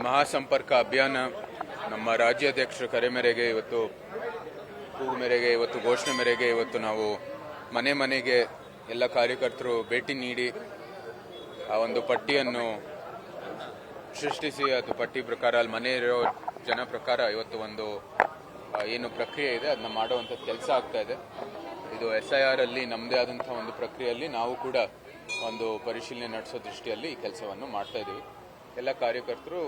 ಮಹಾಸಂಪರ್ಕ ಅಭಿಯಾನ ನಮ್ಮ ರಾಜ್ಯಾಧ್ಯಕ್ಷರ ಕರೆ ಮೇರೆಗೆ ಇವತ್ತು ಕೂಗು ಮೇರೆಗೆ ಇವತ್ತು ಘೋಷಣೆ ಮೇರೆಗೆ ಇವತ್ತು ನಾವು ಮನೆ ಮನೆಗೆ ಎಲ್ಲ ಕಾರ್ಯಕರ್ತರು ಭೇಟಿ ನೀಡಿ ಆ ಒಂದು ಪಟ್ಟಿಯನ್ನು ಸೃಷ್ಟಿಸಿ ಅದು ಪಟ್ಟಿ ಪ್ರಕಾರ ಅಲ್ಲಿ ಮನೆ ಇರೋ ಜನ ಪ್ರಕಾರ ಇವತ್ತು ಒಂದು ಏನು ಪ್ರಕ್ರಿಯೆ ಇದೆ ಅದನ್ನ ಮಾಡುವಂಥದ್ದು ಕೆಲಸ ಆಗ್ತಾ ಇದೆ. ಇದು SIR ಅಲ್ಲಿ ನಮ್ಮದೇ ಆದಂಥ ಒಂದು ಪ್ರಕ್ರಿಯೆಯಲ್ಲಿ ನಾವು ಕೂಡ ಒಂದು ಪರಿಶೀಲನೆ ನಡೆಸೋ ದೃಷ್ಟಿಯಲ್ಲಿ ಈ ಕೆಲಸವನ್ನು ಮಾಡ್ತಾ ಇದ್ದೀವಿ. ಎಲ್ಲ ಕಾರ್ಯಕರ್ತರು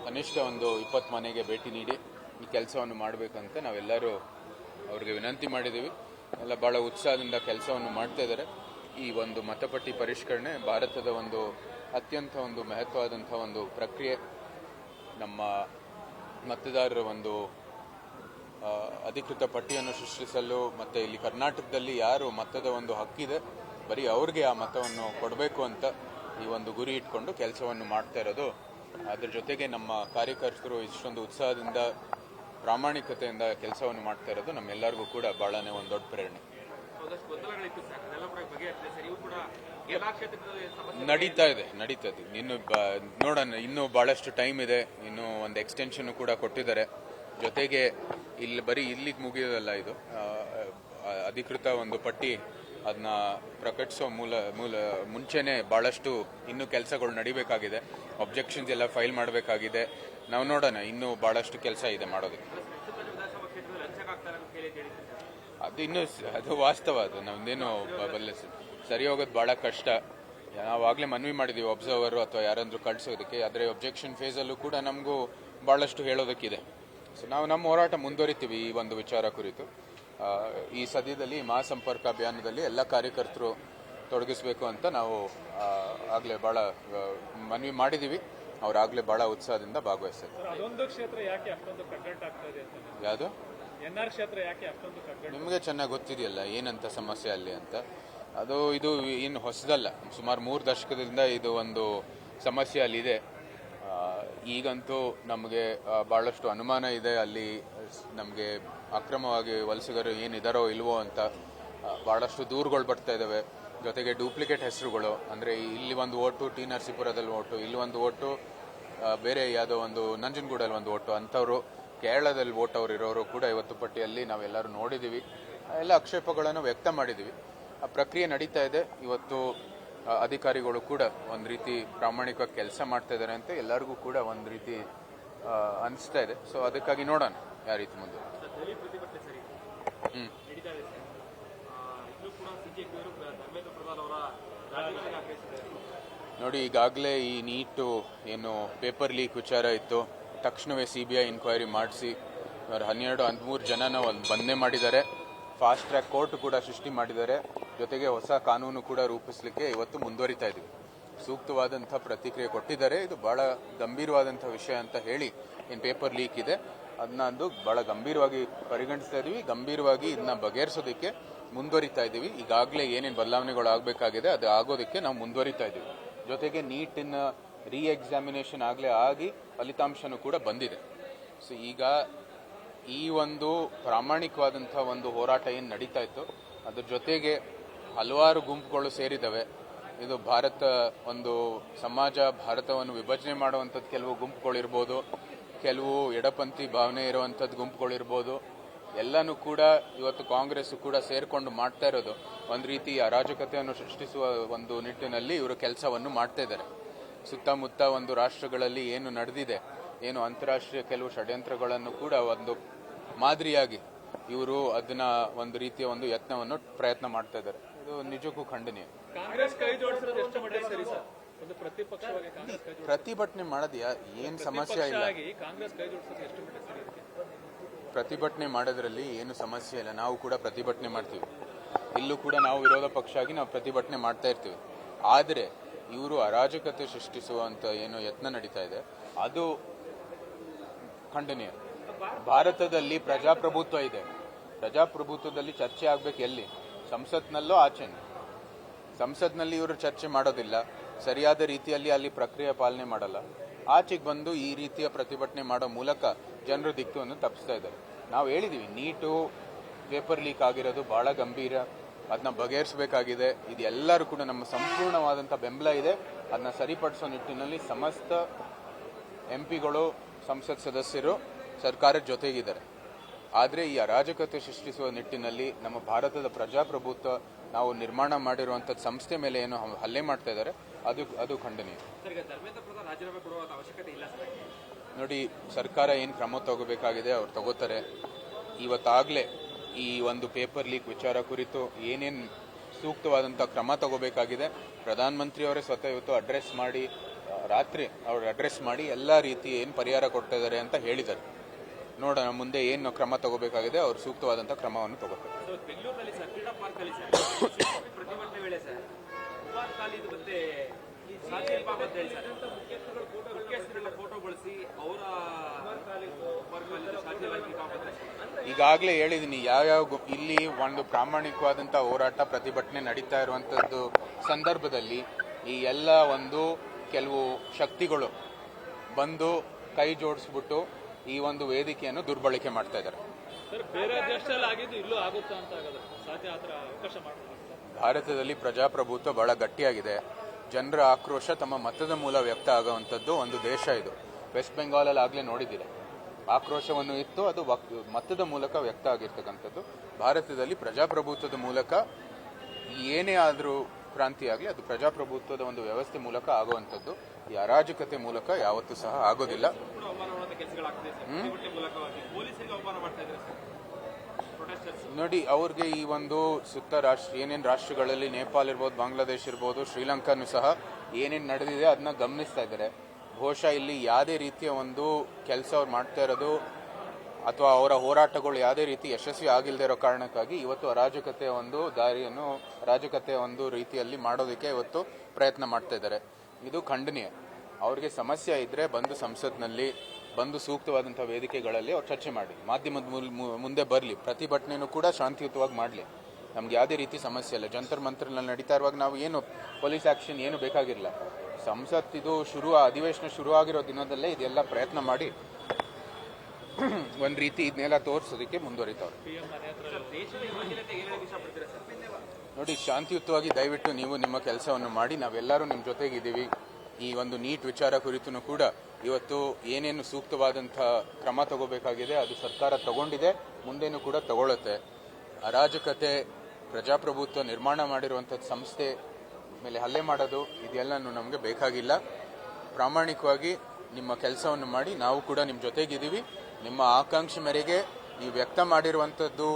ಕನಿಷ್ಠ ಒಂದು 20 ಮನೆಗೆ ಭೇಟಿ ನೀಡಿ ಈ ಕೆಲಸವನ್ನು ಮಾಡಬೇಕಂತ ನಾವೆಲ್ಲರೂ ಅವ್ರಿಗೆ ವಿನಂತಿ ಮಾಡಿದ್ದೀವಿ. ಎಲ್ಲ ಬಹಳ ಉತ್ಸಾಹದಿಂದ ಕೆಲಸವನ್ನು ಮಾಡ್ತಾ ಇದ್ದಾರೆ. ಈ ಒಂದು ಮತಪಟ್ಟಿ ಪರಿಷ್ಕರಣೆ ಭಾರತದ ಒಂದು ಅತ್ಯಂತ ಒಂದು ಮಹತ್ವವಾದಂಥ ಒಂದು ಪ್ರಕ್ರಿಯೆ. ನಮ್ಮ ಮತದಾರರ ಒಂದು ಅಧಿಕೃತ ಪಟ್ಟಿಯನ್ನು ಸೃಷ್ಟಿಸಲು ಮತ್ತು ಇಲ್ಲಿ ಕರ್ನಾಟಕದಲ್ಲಿ ಯಾರು ಮತದ ಒಂದು ಹಕ್ಕಿದೆ ಬರೀ ಅವ್ರಿಗೆ ಆ ಮತವನ್ನು ಕೊಡಬೇಕು ಅಂತ ಈ ಒಂದು ಗುರಿ ಇಟ್ಕೊಂಡು ಕೆಲಸವನ್ನು ಮಾಡ್ತಾ ಇರೋದು. ಅದ್ರ ಜೊತೆಗೆ ನಮ್ಮ ಕಾರ್ಯಕರ್ತರು ಇಷ್ಟೊಂದು ಉತ್ಸಾಹದಿಂದ ಪ್ರಾಮಾಣಿಕತೆಯಿಂದ ಕೆಲಸವನ್ನು ಮಾಡ್ತಾ ಇರೋದು ನಮ್ಮೆಲ್ಲರಿಗೂ ಕೂಡ ಬಹಳನೇ ಒಂದು ದೊಡ್ಡ ಪ್ರೇರಣೆ. ನಡೀತಾ ಇದೆ. ಇನ್ನು ನೋಡೋಣ, ಇನ್ನೂ ಬಹಳಷ್ಟು ಟೈಮ್ ಇದೆ. ಇನ್ನು ಒಂದು ಎಕ್ಸ್ಟೆನ್ಷನ್ ಕೂಡ ಕೊಟ್ಟಿದ್ದಾರೆ. ಜೊತೆಗೆ ಇಲ್ಲಿ ಬರೀ ಇಲ್ಲಿಗೆ ಮುಗಿಯೋದಲ್ಲ, ಇದು ಅಧಿಕೃತ ಒಂದು ಪಟ್ಟಿ ಅದನ್ನ ಪ್ರಕಟಿಸೋ ಮುಂಚೆನೆ ಬಹಳಷ್ಟು ಇನ್ನೂ ಕೆಲಸಗಳು ನಡಿಬೇಕಾಗಿದೆ. ಅಬ್ಜೆಕ್ಷನ್ಸ್ ಎಲ್ಲ ಫೈಲ್ ಮಾಡಬೇಕಾಗಿದೆ. ನಾವು ನೋಡೋಣ, ಇನ್ನೂ ಬಹಳಷ್ಟು ಕೆಲಸ ಇದೆ ಮಾಡೋದಕ್ಕೆ. ಅದು ವಾಸ್ತವ. ಅದು ನಮ್ದೇನು ಸರಿ ಹೋಗೋದು ಬಹಳ ಕಷ್ಟ. ನಾವಾಗಲೇ ಮನವಿ ಮಾಡಿದ್ದೀವಿ ಅಬ್ಸರ್ವರ್ ಅಥವಾ ಯಾರಾದ್ರೂ ಕಳಿಸೋದಕ್ಕೆ. ಆದರೆ ಅಬ್ಜೆಕ್ಷನ್ ಫೇಸಲ್ಲೂ ಕೂಡ ನಮಗೂ ಬಹಳಷ್ಟು ಹೇಳೋದಕ್ಕಿದೆ. ಸೊ ನಾವು ನಮ್ಮ ಹೋರಾಟ ಮುಂದುವರಿತೀವಿ ಈ ಒಂದು ವಿಚಾರ ಕುರಿತು. ಈ ಸದ್ಯದಲ್ಲಿ ಮಹಾಸಂಪರ್ಕ ಅಭಿಯಾನದಲ್ಲಿ ಎಲ್ಲ ಕಾರ್ಯಕರ್ತರು ತೊಡಗಿಸಬೇಕು ಅಂತ ನಾವು ಆಗಲೇ ಬಹಳ ಮನವಿ ಮಾಡಿದ್ದೀವಿ. ಅವರಾಗಲೇ ಬಹಳ ಉತ್ಸಾಹದಿಂದ ಭಾಗವಹಿಸ್ತಾರೆ. ಯಾವುದು ನಿಮಗೆ ಚೆನ್ನಾಗಿ ಗೊತ್ತಿದೆಯಲ್ಲ ಏನಂತ ಸಮಸ್ಯೆ ಅಲ್ಲಿ ಅಂತ. ಇದು ಏನು ಹೊಸದಲ್ಲ. ಸುಮಾರು 3 ದಶಕದಿಂದ ಇದು ಒಂದು ಸಮಸ್ಯೆ ಅಲ್ಲಿದೆ. ಈಗಂತೂ ನಮಗೆ ಬಹಳಷ್ಟು ಅನುಮಾನ ಇದೆ. ಅಲ್ಲಿ ನಮಗೆ ಅಕ್ರಮವಾಗಿ ವಲಸಿಗರು ಏನಿದಾರೋ ಇಲ್ವೋ ಅಂತ ಬಹಳಷ್ಟು ದೂರುಗಳು ಬರ್ತಾ ಇದ್ದಾವೆ. ಜೊತೆಗೆ ಡೂಪ್ಲಿಕೇಟ್ ಹೆಸರುಗಳು, ಅಂದರೆ ಇಲ್ಲಿ ಒಂದು ಓಟು ಟಿ ನರಸೀಪುರದಲ್ಲಿ ಓಟು, ಇಲ್ಲಿ ಒಂದು ಓಟು ಬೇರೆ ಯಾವುದೋ ಒಂದು ನಂಜನಗೂಡಲ್ಲಿ ಒಂದು ಓಟು, ಅಂಥವ್ರು ಕೇರಳದಲ್ಲಿ ಓಟ್ ಅವ್ರು ಇರೋರು ಕೂಡ ಇವತ್ತು ಪಟ್ಟಿಯಲ್ಲಿ ನಾವೆಲ್ಲರೂ ನೋಡಿದ್ದೀವಿ. ಎಲ್ಲ ಆಕ್ಷೇಪಗಳನ್ನು ವ್ಯಕ್ತ ಮಾಡಿದ್ದೀವಿ. ಆ ಪ್ರಕ್ರಿಯೆ ನಡೀತಾ ಇದೆ. ಇವತ್ತು ಅಧಿಕಾರಿಗಳು ಕೂಡ ಒಂದು ರೀತಿ ಪ್ರಾಮಾಣಿಕವಾಗಿ ಕೆಲಸ ಮಾಡ್ತಾ ಇದ್ದಾರೆ ಅಂತ ಎಲ್ಲರಿಗೂ ಕೂಡ ಒಂದು ರೀತಿ ಅನಿಸ್ತಾ ಇದೆ. ಸೊ ಅದಕ್ಕಾಗಿ ನೋಡೋಣ ಯಾವ ರೀತಿ ಮುಂದೆ. ನೋಡಿ, ಈಗಾಗಲೇ ಈ ನೀಟು ಏನು ಪೇಪರ್ ಲೀಕ್ ವಿಚಾರ ಇತ್ತು, ತಕ್ಷಣವೇ CBI ಇನ್ಕ್ವೈರಿ ಮಾಡಿಸಿ 12-13 ಜನನ ಬಂಧನೆ ಮಾಡಿದ್ದಾರೆ. ಫಾಸ್ಟ್ ಟ್ರ್ಯಾಕ್ ಕೋರ್ಟ್ ಕೂಡ ಸೃಷ್ಟಿ ಮಾಡಿದ್ದಾರೆ. ಜೊತೆಗೆ ಹೊಸ ಕಾನೂನು ಕೂಡ ರೂಪಿಸಲಿಕ್ಕೆ ಇವತ್ತು ಮುಂದುವರಿತಾ ಇದ್ದೀವಿ. ಸೂಕ್ತವಾದಂಥ ಪ್ರತಿಕ್ರಿಯೆ ಕೊಟ್ಟಿದ್ದಾರೆ. ಇದು ಬಹಳ ಗಂಭೀರವಾದಂಥ ವಿಷಯ ಅಂತ ಹೇಳಿ ಏನು ಪೇಪರ್ ಲೀಕ್ ಇದೆ ಅದನ್ನ ಬಹಳ ಗಂಭೀರವಾಗಿ ಪರಿಗಣಿಸ್ತಾ ಇದ್ದೀವಿ. ಗಂಭೀರವಾಗಿ ಇದನ್ನ ಬಗೆಹರಿಸೋದಕ್ಕೆ ಮುಂದುವರಿತಾ ಇದ್ದೀವಿ. ಈಗಾಗಲೇ ಏನೇನು ಬದಲಾವಣೆಗಳು ಆಗಬೇಕಾಗಿದೆ ಅದು ಆಗೋದಕ್ಕೆ ನಾವು ಮುಂದುವರಿತಾ ಇದ್ದೀವಿ. ಜೊತೆಗೆ ನೀಟಿನ ಎಕ್ಸಾಮಿನೇಷನ್ ಆಗಲೇ ಆಗಿ ಫಲಿತಾಂಶನೂ ಕೂಡ ಬಂದಿದೆ. ಸೊ ಈಗ ಈ ಒಂದು ಪ್ರಾಮಾಣಿಕವಾದಂಥ ಒಂದು ಹೋರಾಟ ಏನು ನಡೀತಾ ಇತ್ತು ಅದ್ರ ಜೊತೆಗೆ ಹಲವಾರು ಗುಂಪುಗಳು ಸೇರಿದವೆ. ಇದು ಭಾರತ ಒಂದು ಸಮಾಜ, ಭಾರತವನ್ನು ವಿಭಜನೆ ಮಾಡುವಂಥದ್ದು ಕೆಲವು ಗುಂಪುಗಳಿರ್ಬೋದು, ಕೆಲವು ಎಡಪಂಥಿ ಭಾವನೆ ಇರುವಂಥದ್ದು ಗುಂಪುಗಳಿರ್ಬೋದು. ಎಲ್ಲನೂ ಕೂಡ ಇವತ್ತು ಕಾಂಗ್ರೆಸ್ ಕೂಡ ಸೇರಿಕೊಂಡು ಮಾಡ್ತಾ ಇರೋದು ಒಂದು ರೀತಿ ಅರಾಜಕತೆಯನ್ನು ಸೃಷ್ಟಿಸುವ ಒಂದು ನಿಟ್ಟಿನಲ್ಲಿ ಇವರು ಕೆಲಸವನ್ನು ಮಾಡ್ತಾ ಇದ್ದಾರೆ. ಸುತ್ತಮುತ್ತ ಒಂದು ರಾಷ್ಟ್ರಗಳಲ್ಲಿ ಏನು ನಡೆದಿದೆ, ಏನು ಅಂತಾರಾಷ್ಟ್ರೀಯ ಕೆಲವು ಷಡ್ಯಂತ್ರಗಳನ್ನು ಕೂಡ ಒಂದು ಮಾದರಿಯಾಗಿ ಇವರು ಅದನ್ನ ಒಂದು ರೀತಿಯ ಒಂದು ಯತ್ನವನ್ನು ಪ್ರಯತ್ನ ಮಾಡ್ತಾ ಇದ್ದಾರೆ. ಇದು ನಿಜಕ್ಕೂ ಖಂಡನೀಯ. ಪ್ರತಿಭಟನೆ ಮಾಡೋದ್ಯಾ ಏನು ಸಮಸ್ಯೆ ಇಲ್ಲ. ಪ್ರತಿಭಟನೆ ಮಾಡೋದ್ರಲ್ಲಿ ಏನು ಸಮಸ್ಯೆ ಇಲ್ಲ. ನಾವು ಕೂಡ ಪ್ರತಿಭಟನೆ ಮಾಡ್ತೀವಿ. ಇಲ್ಲೂ ಕೂಡ ನಾವು ವಿರೋಧ ಪಕ್ಷ ಆಗಿ ನಾವು ಪ್ರತಿಭಟನೆ ಮಾಡ್ತಾ ಇರ್ತೀವಿ. ಆದರೆ ಇವರು ಅರಾಜಕತೆ ಸೃಷ್ಟಿಸುವಂತ ಏನು ಯತ್ನ ನಡೀತಾ ಇದೆ ಅದು ಖಂಡನೀಯ. ಭಾರತದಲ್ಲಿ ಪ್ರಜಾಪ್ರಭುತ್ವ ಇದೆ. ಪ್ರಜಾಪ್ರಭುತ್ವದಲ್ಲಿ ಚರ್ಚೆ ಆಗ್ಬೇಕು ಎಲ್ಲಿ? ಸಂಸತ್ನಲ್ಲೋ ಆಚೆನೋ. ಸಂಸತ್ನಲ್ಲಿ ಇವರು ಚರ್ಚೆ ಮಾಡೋದಿಲ್ಲ, ಸರಿಯಾದ ರೀತಿಯಲ್ಲಿ ಅಲ್ಲಿ ಪ್ರಕ್ರಿಯೆ ಪಾಲನೆ ಮಾಡಲ್ಲ. ಆಚೆಗೆ ಬಂದು ಈ ರೀತಿಯ ಪ್ರತಿಭಟನೆ ಮಾಡೋ ಮೂಲಕ ಜನರ ದಿಕ್ಕನ್ನು ತಪ್ಪಿಸ್ತಾ ಇದ್ದಾರೆ. ನಾವು ಹೇಳಿದೀವಿ, ನೀಟು ಪೇಪರ್ ಲೀಕ್ ಆಗಿರೋದು ಬಹಳ ಗಂಭೀರ, ಅದನ್ನ ಬಗೆಹರಿಸಬೇಕಾಗಿದೆ. ಇದು ಎಲ್ಲರೂ ಕೂಡ ನಮ್ಮ ಸಂಪೂರ್ಣವಾದಂಥ ಬೆಂಬಲ ಇದೆ. ಅದನ್ನ ಸರಿಪಡಿಸೋ ನಿಟ್ಟಿನಲ್ಲಿ ಸಮಸ್ತ ಎಂಪಿಗಳು ಸಂಸತ್ ಸದಸ್ಯರು ಸರ್ಕಾರದ ಜೊತೆಗಿದ್ದಾರೆ. ಆದರೆ ಈ ಅರಾಜಕತೆ ಸೃಷ್ಟಿಸುವ ನಿಟ್ಟಿನಲ್ಲಿ ನಮ್ಮ ಭಾರತದ ಪ್ರಜಾಪ್ರಭುತ್ವ ನಾವು ನಿರ್ಮಾಣ ಮಾಡಿರುವಂತಹ ಸಂಸ್ಥೆ ಮೇಲೆ ಏನು ಹಲ್ಲೆ ಮಾಡ್ತಾ ಇದ್ದಾರೆ ಅದು ಖಂಡನೀಯ. ನೋಡಿ, ಸರ್ಕಾರ ಏನು ಕ್ರಮ ತಗೋಬೇಕಾಗಿದೆ ಅವ್ರು ತಗೋತಾರೆ. ಇವತ್ತಾಗಲೇ ಈ ಒಂದು ಪೇಪರ್ ಲೀಕ್ ವಿಚಾರ ಕುರಿತು ಏನೇನು ಸೂಕ್ತವಾದಂಥ ಕ್ರಮ ತಗೋಬೇಕಾಗಿದೆ ಪ್ರಧಾನಮಂತ್ರಿ ಅವರೇ ಸ್ವತಃ ಇವತ್ತು ಅಡ್ರೆಸ್ ಮಾಡಿ ಎಲ್ಲ ರೀತಿ ಏನು ಪರಿಹಾರ ಕೊಡ್ತಾ ಇದ್ದಾರೆ ಅಂತ ಹೇಳಿದ್ದಾರೆ. ನೋಡೋಣ ಮುಂದೆ ಏನು ಕ್ರಮ ತಗೋಬೇಕಾಗಿದೆ, ಅವ್ರು ಸೂಕ್ತವಾದಂಥ ಕ್ರಮವನ್ನು ತಗೋತಾರೆ. ಬೆಂಗಳೂರಿನಲ್ಲಿ ಸರ್ ಕ್ರೀಡಾ ಪಾರ್ಕ್ ಅಲ್ಲಿ ಸರ್ ಪ್ರತಿಭಟನೆ ವೇಳೆ ಸರ್ ಮತ್ತೆ ಫೋಟೋ ಬಳಸಿ ಅವರ ಈಗಾಗಲೇ ಹೇಳಿದ್ದೀನಿ ಯಾವ್ಯಾವ ಇಲ್ಲಿ ಒಂದು ಪ್ರಾಮಾಣಿಕವಾದಂಥ ಹೋರಾಟ ಪ್ರತಿಭಟನೆ ನಡೀತಾ ಇರುವಂಥದ್ದು ಸಂದರ್ಭದಲ್ಲಿ ಈ ಎಲ್ಲ ಒಂದು ಕೆಲವು ಶಕ್ತಿಗಳು ಬಂದು ಕೈ ಜೋಡಿಸ್ಬಿಟ್ಟು ಈ ಒಂದು ವೇದಿಕೆಯನ್ನು ದುರ್ಬಳಕೆ ಮಾಡ್ತಾ ಇದ್ದಾರೆ. ಭಾರತದಲ್ಲಿ ಪ್ರಜಾಪ್ರಭುತ್ವ ಬಹಳ ಗಟ್ಟಿಯಾಗಿದೆ. ಜನರ ಆಕ್ರೋಶ ತಮ್ಮ ಮತದ ಮೂಲ ವ್ಯಕ್ತ ಆಗುವಂಥದ್ದು ಒಂದು ದೇಶ ಇದು. ವೆಸ್ಟ್ ಬೆಂಗಾಲಲ್ಲಿ ಆಗಲೇ ನೋಡಿದ್ದೀರಿ, ಆಕ್ರೋಶವನ್ನು ಇತ್ತು, ಅದು ಮತದ ಮೂಲಕ ವ್ಯಕ್ತ ಆಗಿರ್ತಕ್ಕಂಥದ್ದು. ಭಾರತದಲ್ಲಿ ಪ್ರಜಾಪ್ರಭುತ್ವದ ಮೂಲಕ ಏನೇ ಆದರೂ ಕ್ರಾಂತಿ ಆಗಲಿ ಅದು ಪ್ರಜಾಪ್ರಭುತ್ವದ ಒಂದು ವ್ಯವಸ್ಥೆ ಮೂಲಕ ಆಗುವಂಥದ್ದು. ಈ ಅರಾಜಕತೆ ಮೂಲಕ ಯಾವತ್ತೂ ಸಹ ಆಗೋದಿಲ್ಲ. ನೋಡಿ, ಅವ್ರಿಗೆ ಈ ಒಂದು ಸುತ್ತ ಏನೇನು ರಾಷ್ಟ್ರಗಳಲ್ಲಿ ನೇಪಾಳ ಇರ್ಬೋದು, ಬಾಂಗ್ಲಾದೇಶ್ ಇರ್ಬೋದು, ಶ್ರೀಲಂಕಾನು ಸಹ ಏನೇನು ನಡೆದಿದೆ ಅದನ್ನ ಗಮನಿಸ್ತಾ ಇದ್ದಾರೆ. ಬಹುಶಃ ಇಲ್ಲಿ ಯಾವುದೇ ರೀತಿಯ ಒಂದು ಕೆಲಸ ಅವ್ರು ಮಾಡ್ತಾ ಇರೋದು ಅಥವಾ ಅವರ ಹೋರಾಟಗಳು ಯಾವುದೇ ರೀತಿ ಯಶಸ್ವಿ ಆಗಿಲ್ಲದೆ ಇರೋ ಕಾರಣಕ್ಕಾಗಿ ಇವತ್ತು ಅರಾಜಕತೆಯ ಒಂದು ದಾರಿಯನ್ನು ಅರಾಜಕತೆಯ ಒಂದು ರೀತಿಯಲ್ಲಿ ಮಾಡೋದಕ್ಕೆ ಇವತ್ತು ಪ್ರಯತ್ನ ಮಾಡ್ತಾ ಇದ್ದಾರೆ. ಇದು ಖಂಡನೀಯ. ಅವ್ರಿಗೆ ಸಮಸ್ಯೆ ಇದ್ರೆ ಬಂದು ಸಂಸತ್ನಲ್ಲಿ ಬಂದು ಸೂಕ್ತವಾದಂಥ ವೇದಿಕೆಗಳಲ್ಲಿ ಅವ್ರು ಚರ್ಚೆ ಮಾಡಿ, ಮಾಧ್ಯಮದ ಮುಂದೆ ಬರಲಿ, ಪ್ರತಿಭಟನೆಯೂ ಕೂಡ ಶಾಂತಿಯುತವಾಗಿ ಮಾಡಲಿ. ನಮ್ಗೆ ಯಾವುದೇ ರೀತಿ ಸಮಸ್ಯೆ ಇಲ್ಲ. ಜಂತರ್ ಮಂತರ್ನಲ್ಲಿ ನಡೀತಾ ಇರುವಾಗ ನಾವು ಏನು ಪೊಲೀಸ್ ಆಕ್ಷನ್ ಏನು ಬೇಕಾಗಿರಲಿಲ್ಲ. ಸಂಸತ್ ಇದು ಅಧಿವೇಶನ ಶುರು ಆಗಿರೋ ದಿನದಲ್ಲೇ ಇದೆಲ್ಲ ಪ್ರಯತ್ನ ಮಾಡಿ ಒಂದು ರೀತಿ ಇದನ್ನೆಲ್ಲ ತೋರಿಸೋದಕ್ಕೆ ಮುಂದುವರಿತಾವ್ರೆ. ನೋಡಿ, ಶಾಂತಿಯುತವಾಗಿ ದಯವಿಟ್ಟು ನೀವು ನಿಮ್ಮ ಕೆಲಸವನ್ನು ಮಾಡಿ, ನಾವೆಲ್ಲರೂ ನಿಮ್ಮ ಜೊತೆಗಿದ್ದೀವಿ. ಈ ಒಂದು ನೀಟ್ ವಿಚಾರ ಕುರಿತು ಕೂಡ ಇವತ್ತು ಏನೇನು ಸೂಕ್ತವಾದಂಥ ಕ್ರಮ ತಗೋಬೇಕಾಗಿದೆ ಅದು ಸರ್ಕಾರ ತಗೊಂಡಿದೆ, ಮುಂದೇನೂ ಕೂಡ ತಗೊಳುತ್ತೆ. ಅರಾಜಕತೆ, ಪ್ರಜಾಪ್ರಭುತ್ವ ನಿರ್ಮಾಣ ಮಾಡಿರುವಂಥದ್ದು ಸಂಸ್ಥೆ ಮೇಲೆ ಹಲ್ಲೆ ಮಾಡೋದು ಇದೆಲ್ಲನೂ ನಮಗೆ ಬೇಕಾಗಿಲ್ಲ. ಪ್ರಾಮಾಣಿಕವಾಗಿ ನಿಮ್ಮ ಕೆಲಸವನ್ನು ಮಾಡಿ, ನಾವು ಕೂಡ ನಿಮ್ಮ ಜೊತೆಗಿದ್ದೀವಿ. ನಿಮ್ಮ ಆಕಾಂಕ್ಷೆ ಮೇರೆಗೆ ನೀವು ವ್ಯಕ್ತ ಮಾಡಿರುವಂಥದ್ದು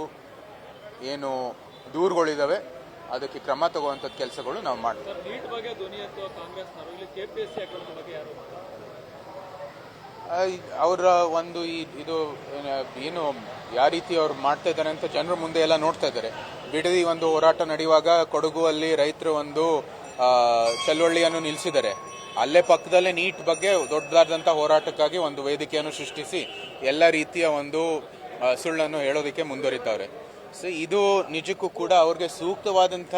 ಏನು ದೂರುಗಳಿದ್ದಾವೆ ಅದಕ್ಕೆ ಕ್ರಮ ತಗುವಂಥದ್ದು ಕೆಲಸಗಳು ನಾವು ಮಾಡ್ತೀವಿ. ಅವರ ಒಂದು ಇದು ಏನು ಯಾವ ರೀತಿ ಅವ್ರು ಮಾಡ್ತಾ ಇದ್ದಾರೆ ಅಂತ ಜನರ ಮುಂದೆ ಎಲ್ಲ ನೋಡ್ತಾ ಇದ್ದಾರೆ. ಬಿಡದಿ ಒಂದು ಹೋರಾಟ ನಡೆಯುವಾಗ ಕೊಡಗು ಅಲ್ಲಿ ರೈತರು ಒಂದು ಚಳವಳಿಯನ್ನು ನಿಲ್ಲಿಸಿದ್ದಾರೆ. ಅಲ್ಲೇ ಪಕ್ಕದಲ್ಲೇ ನೀಟ್ ಬಗ್ಗೆ ದೊಡ್ಡದಾದಂಥ ಹೋರಾಟಕ್ಕಾಗಿ ಒಂದು ವೇದಿಕೆಯನ್ನು ಸೃಷ್ಟಿಸಿ ಎಲ್ಲ ರೀತಿಯ ಒಂದು ಸುಳ್ಳನ್ನು ಹೇಳೋದಕ್ಕೆ ಮುಂದುವರಿತಾವ್ರೆ. ಸೊ ಇದು ನಿಜಕ್ಕೂ ಕೂಡ ಅವ್ರಿಗೆ ಸೂಕ್ತವಾದಂಥ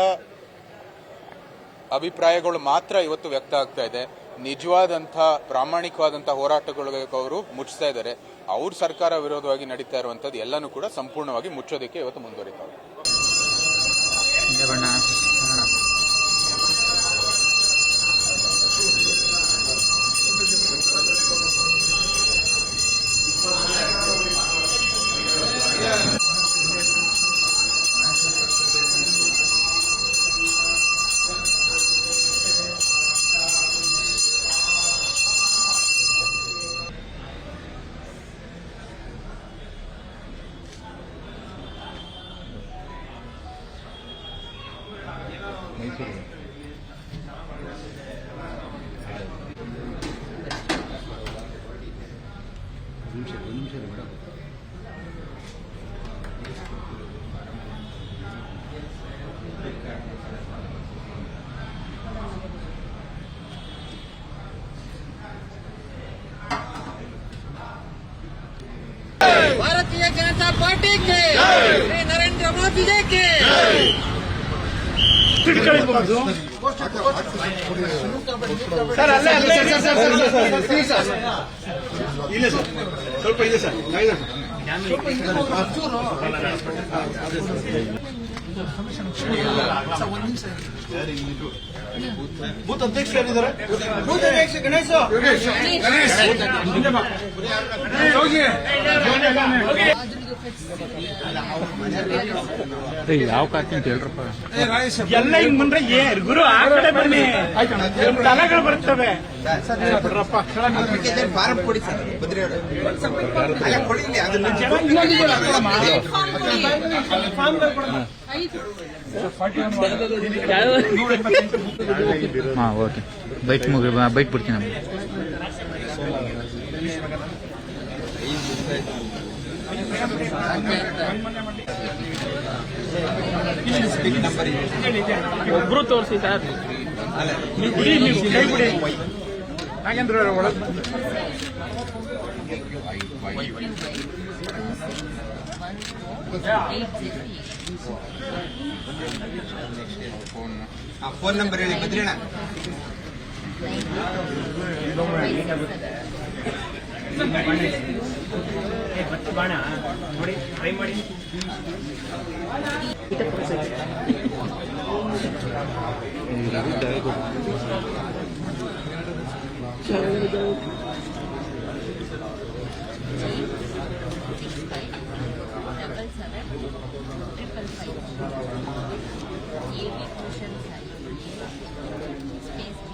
ಅಭಿಪ್ರಾಯಗಳು ಮಾತ್ರ ಇವತ್ತು ವ್ಯಕ್ತ ಆಗ್ತಾ ಇದೆ. ನಿಜವಾದಂಥ ಪ್ರಾಮಾಣಿಕವಾದಂಥ ಹೋರಾಟಗಳಿಗೆ ಅವರು ಮುಚ್ಚಿಸ್ತಾ ಇದ್ದಾರೆ. ಅವ್ರ ಸರ್ಕಾರ ವಿರೋಧವಾಗಿ ನಡೀತಾ ಇರುವಂಥದ್ದು ಎಲ್ಲನೂ ಕೂಡ ಸಂಪೂರ್ಣವಾಗಿ ಮುಚ್ಚೋದಕ್ಕೆ ಇವತ್ತು ಮುಂದುವರಿತಾವೆ. भारतीय जनता पार्टी के श्री नरेंद्र मोदी जी के ಸರ್ ಅಲ್ಲೇ ಇಲ್ಲ ಸರ್ ಸ್ವಲ್ಪ ಇದೆ ಸರ್ ಬೂತ್ ಅಧ್ಯಕ್ಷ ಯಾರಿದ್ದಾರೆ? ಗಣೇಶ್ ಯಾವ ಕಾಕಿ ಅಂತ ಹೇಳ್ರಪ್ಪ. ಎಲ್ಲ ಹಿಂಗ್ ಬಂದ್ರೆ ಗುರು ಆ ಕಡೆ ಬನ್ನಿ, ತಲೆಗಳು ಬರ್ತವೆ. ಫಾರಂ ಕೊಡಿ ಸರ್, ಬದ್ರಿಯವರು ಅಲ್ಲ ಕೊಡಿ ಇಲ್ಲಿ ಅದನ್ನ ಹಾಂ ಓಕೆ, ಬೈಟ್ ಬೈಟ್ ಬಿಡ್ತೀನಿ ನಮ್ಗೆ. ಒಬ್ರು ತೋರಿಸಿ ಸರ್, ನೀವು ಬಿಡಿ, ನೀವು ಕೈ ಬಿಡಿ. ನಾಗೇಂದ್ರ ಒಳಗೆ ಫೋನ್ ನಂಬರ್ ಹೇಳಿ ಬದ್ರಿಯಣ್ಣ. ನೋಡಿ ಟ್ರೈ ಮಾಡಿ. Space